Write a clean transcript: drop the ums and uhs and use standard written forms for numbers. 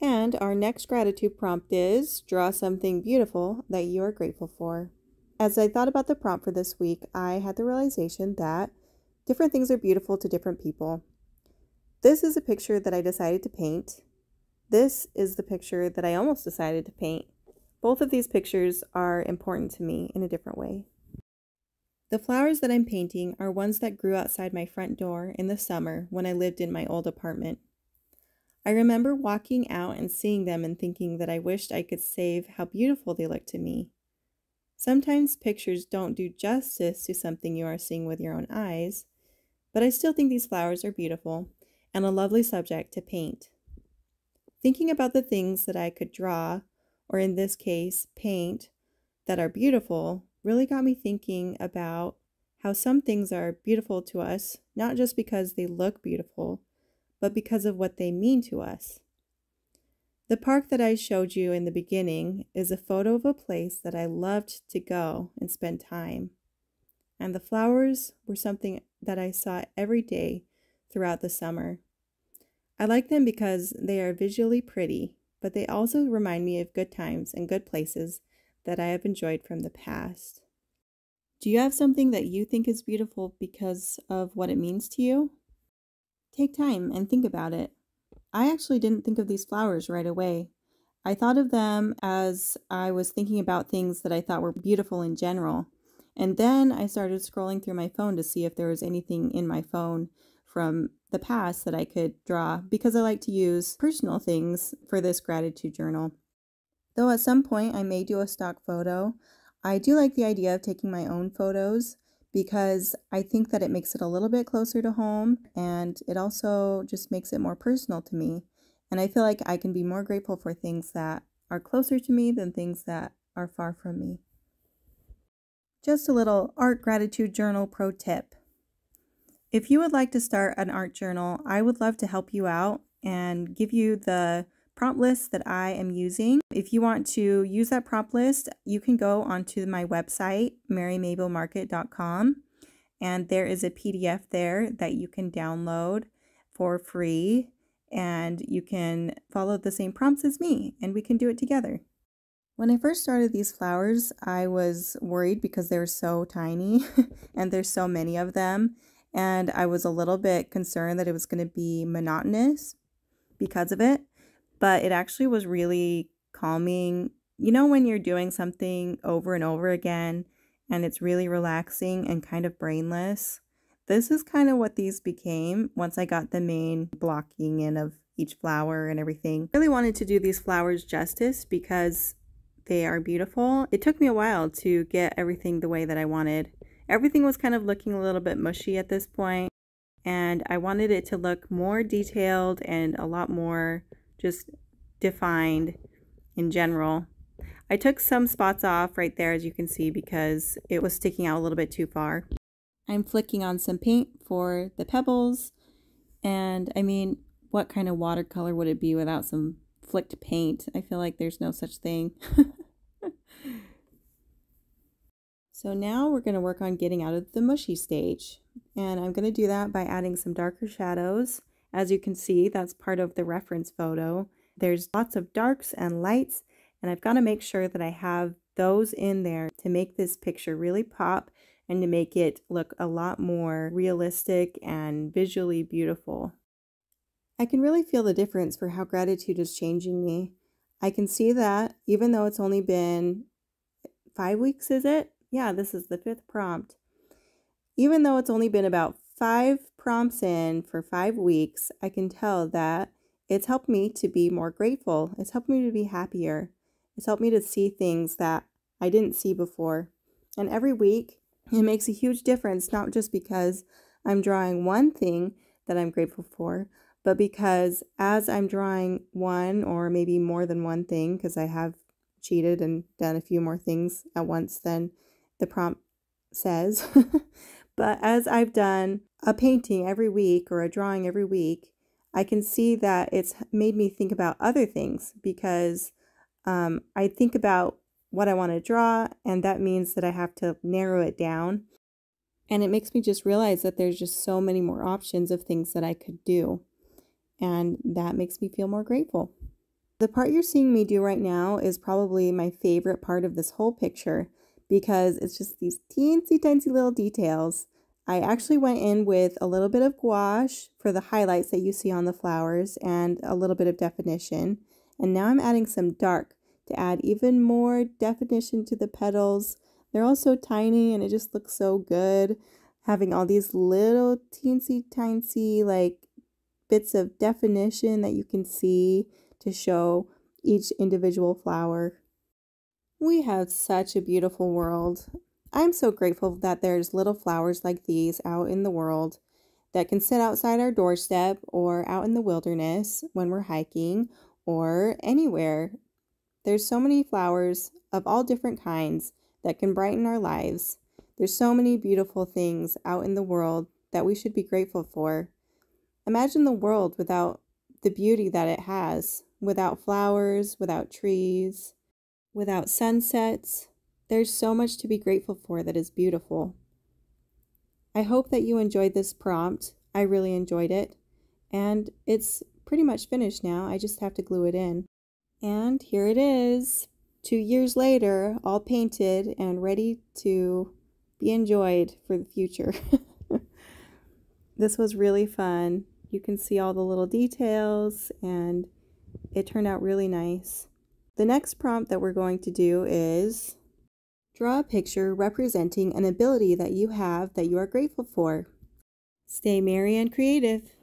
And our next gratitude prompt is draw something beautiful that you are grateful for. As I thought about the prompt for this week, I had the realization that different things are beautiful to different people. This is a picture that I decided to paint. This is the picture that I almost decided to paint. Both of these pictures are important to me in a different way. The flowers that I'm painting are ones that grew outside my front door in the summer when I lived in my old apartment. I remember walking out and seeing them and thinking that I wished I could save how beautiful they looked to me. Sometimes pictures don't do justice to something you are seeing with your own eyes, but I still think these flowers are beautiful and a lovely subject to paint. Thinking about the things that I could draw, or in this case, paint, that are beautiful really got me thinking about how some things are beautiful to us, not just because they look beautiful, but because of what they mean to us. The park that I showed you in the beginning is a photo of a place that I loved to go and spend time. And the flowers were something that I saw every day throughout the summer. I like them because they are visually pretty, but they also remind me of good times and good places that I have enjoyed from the past. Do you have something that you think is beautiful because of what it means to you? Take time and think about it. I actually didn't think of these flowers right away. I thought of them as I was thinking about things that I thought were beautiful in general. And then I started scrolling through my phone to see if there was anything in my phone from the past that I could draw, because I like to use personal things for this gratitude journal. Though at some point I may do a stock photo, I do like the idea of taking my own photos because I think that it makes it a little bit closer to home, and it also just makes it more personal to me. And I feel like I can be more grateful for things that are closer to me than things that are far from me. Just a little art gratitude journal pro tip. If you would like to start an art journal, I would love to help you out and give you the prompt list that I am using. If you want to use that prompt list, you can go onto my website, merrymabelmarket.com, and there is a PDF there that you can download for free, and you can follow the same prompts as me, and we can do it together. When I first started these flowers, I was worried because they were so tiny and there's so many of them, and I was a little bit concerned that it was going to be monotonous because of it. But it actually was really calming. You know, when you're doing something over and over again and it's really relaxing and kind of brainless? This is kind of what these became once I got the main blocking in of each flower and everything. I really wanted to do these flowers justice because they are beautiful. It took me a while to get everything the way that I wanted. Everything was kind of looking a little bit mushy at this point, and I wanted it to look more detailed and a lot more just defined in general. I took some spots off right there, as you can see, because it was sticking out a little bit too far. I'm flicking on some paint for the pebbles, and I mean, what kind of watercolor would it be without some flicked paint? I feel like there's no such thing. So now we're going to work on getting out of the mushy stage, and I'm going to do that by adding some darker shadows. As you can see, that's part of the reference photo. There's lots of darks and lights, and I've got to make sure that I have those in there to make this picture really pop and to make it look a lot more realistic and visually beautiful. I can really feel the difference for how gratitude is changing me. I can see that even though it's only been 5 weeks, is it? Yeah, this is the 5th prompt. Even though it's only been about 5 prompts in for 5 weeks, I can tell that it's helped me to be more grateful. It's helped me to be happier. It's helped me to see things that I didn't see before. And every week, it makes a huge difference, not just because I'm drawing one thing that I'm grateful for, but because as I'm drawing one or maybe more than one thing, because I have cheated and done a few more things at once than the prompt says, but as I've done a painting every week or a drawing every week, I can see that it's made me think about other things because I think about what I want to draw, and that means that I have to narrow it down. And it makes me just realize that there's just so many more options of things that I could do. And that makes me feel more grateful. The part you're seeing me do right now is probably my favorite part of this whole picture because it's just these teensy tiny little details. I actually went in with a little bit of gouache for the highlights that you see on the flowers and a little bit of definition. And now I'm adding some dark to add even more definition to the petals. They're all so tiny and it just looks so good. Having all these little teensy tiny like bits of definition that you can see to show each individual flower. We have such a beautiful world. I'm so grateful that there's little flowers like these out in the world that can sit outside our doorstep or out in the wilderness when we're hiking or anywhere. There's so many flowers of all different kinds that can brighten our lives. There's so many beautiful things out in the world that we should be grateful for. Imagine the world without the beauty that it has, without flowers, without trees, without sunsets. There's so much to be grateful for that is beautiful. I hope that you enjoyed this prompt. I really enjoyed it. And it's pretty much finished now. I just have to glue it in. And here it is, 2 years later, all painted and ready to be enjoyed for the future. This was really fun. You can see all the little details and it turned out really nice. The next prompt that we're going to do is draw a picture representing an ability that you have that you are grateful for. Stay merry and creative.